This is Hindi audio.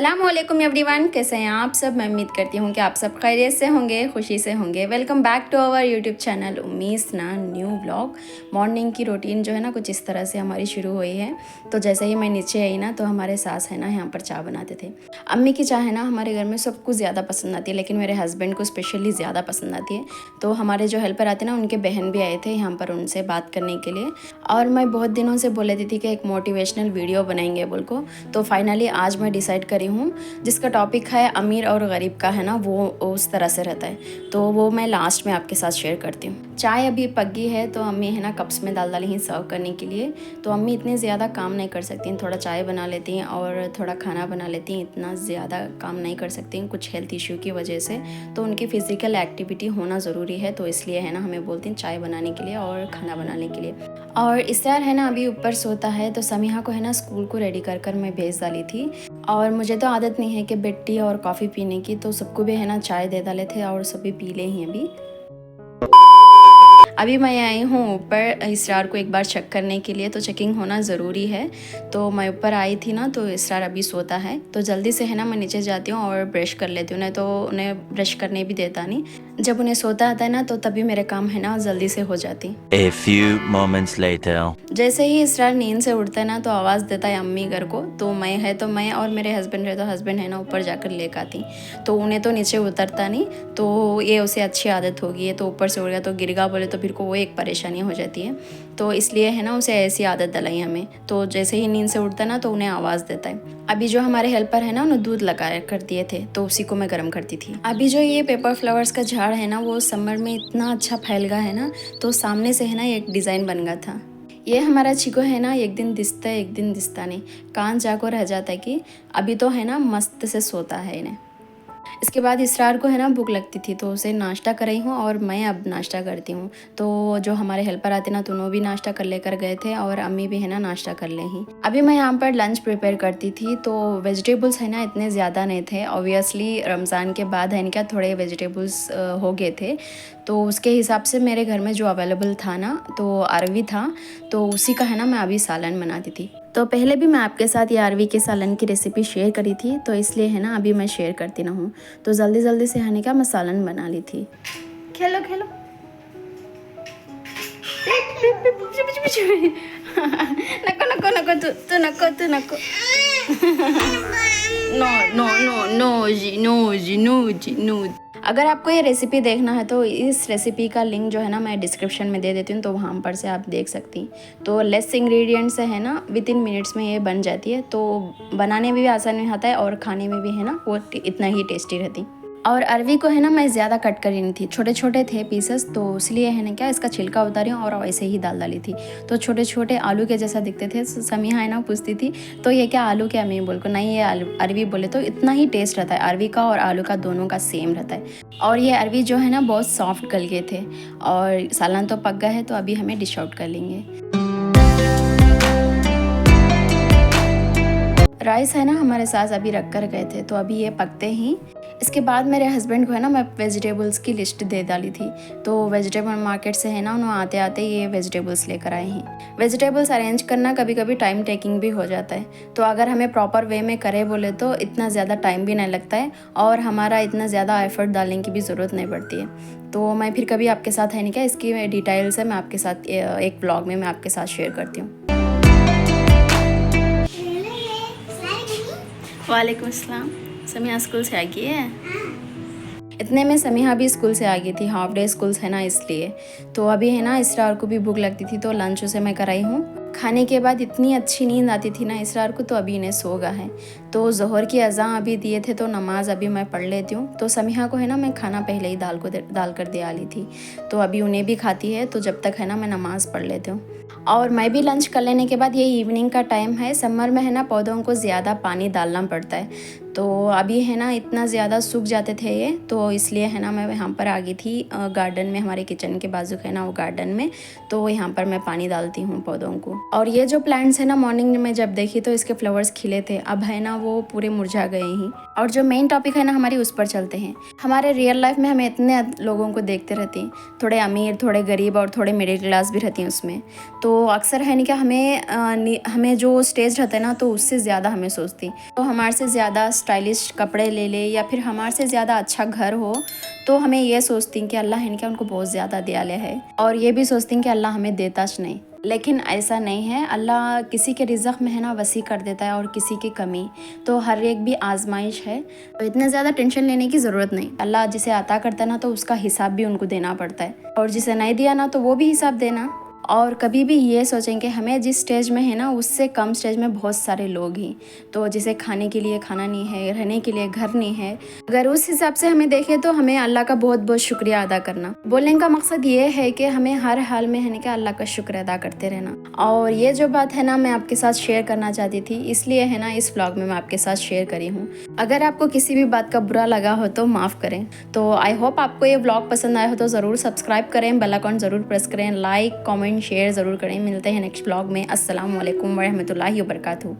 अस्सलामुअलैकुम एवरीवन, कैसे हैं आप सब। मैं उम्मीद करती हूँ कि आप सब खैरियत से होंगे, खुशी से होंगे। Welcome back to our YouTube channel उम्मीद ना न्यू ब्लॉग। मॉर्निंग की रूटीन जो है ना कुछ इस तरह से हमारी शुरू हुई है। तो जैसे ही मैं नीचे आई ना तो हमारे सास है ना यहाँ पर चाय बनाते थे। अम्मी की चाय है ना हमारे घर में सबको ज़्यादा पसंद आती है, लेकिन मेरे हस्बैंड को स्पेशली ज़्यादा पसंद आती है। तो हमारे जो हेल्पर आते हैं ना उनके बहन भी आए थे यहाँ पर उनसे बात करने के लिए। और मैं बहुत दिनों से बोल रही थी कि एक मोटिवेशनल वीडियो बनाएंगे बोल को। तो फाइनली आज मैं डिसाइड करी हूँ, जिसका टॉपिक है अमीर और गरीब का है ना, वो उस तरह से रहता है। तो वो मैं लास्ट में आपके साथ शेयर करती हूँ। चाय अभी पक गई है तो अम्मी है ना कप्स में डाली हैं सर्व करने के लिए। तो अम्मी इतने ज़्यादा काम नहीं कर सकती हैं, थोड़ा चाय बना लेती हैं और थोड़ा खाना बना लेती हैं। इतना ज़्यादा काम नहीं कर सकती हैं कुछ हेल्थ इश्यू की वजह से। तो उनकी फ़िज़िकल एक्टिविटी होना ज़रूरी है, तो इसलिए है ना हमें बोलती हैं चाय बनाने के लिए और खाना बनाने के लिए। और इसरार है ना अभी ऊपर सोता है, तो समीहा को है ना स्कूल को रेडी कर मैं भेज डाली थी। और मुझे तो आदत नहीं है कि बेड टी और कॉफ़ी पीने की, तो सबको भी है ना चाय दे डाले थे और सभी पी ले हैं अभी मैं आई हूँ ऊपर इसरार को एक बार चेक करने के लिए। तो चेकिंग होना ज़रूरी है। तो मैं ऊपर आई थी ना तो इसरार अभी सोता है, तो जल्दी से है ना मैं नीचे जाती हूँ और ब्रश कर लेती हूँ। नहीं तो उन्हें ब्रश करने भी देता नहीं। जब उन्हें सोता आता है ना तो तभी मेरे काम है ना जल्दी से हो जाती। A few moments later. जैसे ही इसरार नींद से उठता है ना तो आवाज़ देता है अम्मी घर को। तो मैं है तो मैं और मेरे हस्बैंड है तो हस्बैंड है ना ऊपर जाकर लेकर आती। तो उन्हें तो नीचे उतरता नहीं, तो ये उसे अच्छी आदत होगी है। तो ऊपर से उड़ गया तो गिर गया बोले तो फिर को वो एक परेशानी हो जाती है। तो इसलिए है ना उसे ऐसी आदत डलाई हमें। तो जैसे ही नींद से उठता है ना तो उन्हें आवाज़ देता है। अभी जो हमारे हेल्पर है ना उन्हें दूध लगा कर दिए थे, तो उसी को मैं गर्म करती थी। अभी जो ये पेपर फ्लावर्स का झाड़ है ना वो समर में इतना अच्छा फैल गया है ना, तो सामने से है ना एक डिज़ाइन बन गया था। ये हमारा चिको है ना एक दिन दिखता है एक दिन दिखता नहीं, कान जाको रह जाता है कि अभी तो है ना मस्त से सोता है इन्हें। इसके बाद इसरार को है ना भूख लगती थी, तो उसे नाश्ता कराई हूँ और मैं अब नाश्ता करती हूँ। तो जो हमारे हेल्पर आते ना तो वो भी नाश्ता कर लेकर गए थे और अम्मी भी है ना नाश्ता कर ले ही। अभी मैं यहाँ पर लंच प्रिपेयर करती थी। तो वेजिटेबल्स है ना इतने ज़्यादा नहीं थे, ऑब्वियसली रमज़ान के बाद है इनका थोड़े वेजिटेबल्स हो गए थे। तो उसके हिसाब से मेरे घर में जो अवेलेबल था ना तो अरवी था, तो उसी का है ना मैं अभी सालन बनाती थी। तो पहले भी मैं आपके साथ ये अरवी के सालन की रेसिपी शेयर करी थी, तो इसलिए है ना अभी मैं शेयर करती ना हूँ। तो जल्दी जल्दी से है क्या मैं सालन बना ली थी। खेलो खेलो नको नको नको तू नको तू नको नो नो नो नो जी नो जी नो जी नो। अगर आपको ये रेसिपी देखना है तो इस रेसिपी का लिंक जो है ना मैं डिस्क्रिप्शन में दे देती हूँ, तो वहाँ पर से आप देख सकती हैं। तो लेस इंग्रेडिएंट्स है ना विद इन मिनट्स में ये बन जाती है। तो बनाने में भी आसानी होता है और खाने में भी है ना वो इतना ही टेस्टी रहती। और अरवी को है ना मैं ज़्यादा कट करी नहीं थी, छोटे छोटे थे पीसेस, तो इसलिए है ना क्या इसका छिलका उतारी और ऐसे ही डाली थी। तो छोटे छोटे आलू के जैसा दिखते थे। समीहा है ना पूछती थी तो ये क्या आलू क्या, मैं बोल को नहीं ये अरवी बोले। तो इतना ही टेस्ट रहता है अरवी का और आलू का, दोनों का सेम रहता है। और ये अरवी जो है ना बहुत सॉफ्ट गल गए थे और सालन तो पक गया है, तो अभी हमें डिश आउट कर लेंगे। राइस है ना हमारे सास अभी रख कर गए थे, तो अभी ये पकते ही इसके बाद मेरे हस्बैंड को है ना मैं वेजिटेबल्स की लिस्ट दे डाली थी। तो वेजिटेबल मार्केट से है ना उन्होंने आते आते ये वेजिटेबल्स लेकर आए हैं। वेजिटेबल्स अरेंज करना कभी कभी टाइम टेकिंग भी हो जाता है, तो अगर हमें प्रॉपर वे में करे बोले तो इतना ज़्यादा टाइम भी नहीं लगता है और हमारा इतना ज़्यादा एफर्ट डालने की भी ज़रूरत नहीं पड़ती है। तो मैं फिर कभी आपके साथ है नहीं क्या इसकी डिटेल्स है मैं आपके साथ एक ब्लॉग में मैं आपके साथ शेयर करती हूँ। वालेकुम अस्सलाम। समीहा स्कूल से आ गई है। इतने में समीहा भी स्कूल से आ गई थी, हाफ डे स्कूल्स है ना इसलिए। तो अभी है ना इसरार को भी भूख लगती थी, तो लंच उसे मैं कराई हूँ। खाने के बाद इतनी अच्छी नींद आती थी ना इसरार को, तो अभी इन्हें सो गया है। तो ज़ोहर की अज़ान अभी दिए थे, तो नमाज अभी मैं पढ़ लेती हूँ। तो समीहा को है ना मैं खाना पहले ही डाल कर दिया ली थी, तो अभी उन्हें भी खाती है। तो जब तक है ना मैं नमाज़ पढ़ लेती हूँ और मैं भी लंच कर लेने के बाद ये इवनिंग का टाइम है। समर में है ना पौधों को ज़्यादा पानी डालना पड़ता है। तो अभी है ना इतना ज़्यादा सूख जाते थे ये, तो इसलिए है ना मैं यहाँ पर आ गई थी गार्डन में, हमारे किचन के बाजू है ना वो गार्डन में। तो यहाँ पर मैं पानी डालती हूँ पौधों को। और ये जो प्लांट्स है ना मॉर्निंग में जब देखी तो इसके फ्लावर्स खिले थे, अब है ना वो पूरे मुरझा गए हैं। और जो मेन टॉपिक है ना हमारी उस पर चलते हैं। हमारे रियल लाइफ में हमें इतने लोगों को देखते रहते हैं, थोड़े अमीर थोड़े गरीब और थोड़े मिडिल क्लास भी रहती हैं उसमें। तो अक्सर है नहीं क्या हमें जो स्टेज रहता है ना तो उससे ज़्यादा हमें सोचती, तो हमारे से ज़्यादा स्टाइलिश कपड़े ले ले या फिर हमारे से ज़्यादा अच्छा घर हो, तो हमें ये सोचती हैं कि अल्लाह है क्या उनको बहुत ज़्यादा दयालु है, और ये भी सोचती हैं कि अल्लाह हमें देता नहीं। लेकिन ऐसा नहीं है, अल्लाह किसी के रिज़्क़ में है ना वसी कर देता है और किसी की कमी, तो हर एक भी आजमाइश है, तो इतने ज़्यादा टेंशन लेने की ज़रूरत नहीं। अल्लाह जिसे अता करता है ना तो उसका हिसाब भी उनको देना पड़ता है, और जिसे नहीं दिया ना तो वो भी हिसाब देना। और कभी भी ये सोचें कि हमें जिस स्टेज में है ना उससे कम स्टेज में बहुत सारे लोग हैं, तो जिसे खाने के लिए खाना नहीं है, रहने के लिए घर नहीं है, अगर उस हिसाब से हमें देखें तो हमें अल्लाह का बहुत बहुत शुक्रिया अदा करना। बोलने का मकसद ये है कि हमें हर हाल में है ना कि अल्लाह का शुक्र अदा करते रहना। और ये जो बात है ना मैं आपके साथ शेयर करना चाहती थी, इसलिए है ना इस व्लॉग में मैं आपके साथ शेयर करी हूँ। अगर आपको किसी भी बात का बुरा लगा हो तो माफ़ करें। तो आई होप आपको ये व्लॉग पसंद आया हो तो ज़रूर सब्सक्राइब करें, बेल आइकन ज़रूर प्रेस करें, लाइक कमेंट शेयर ज़रूर करें। मिलते हैं नेक्स्ट ब्लॉग में। अस्सलाम वालेकुम वरहमतुल्लाहि वबरकातुहू।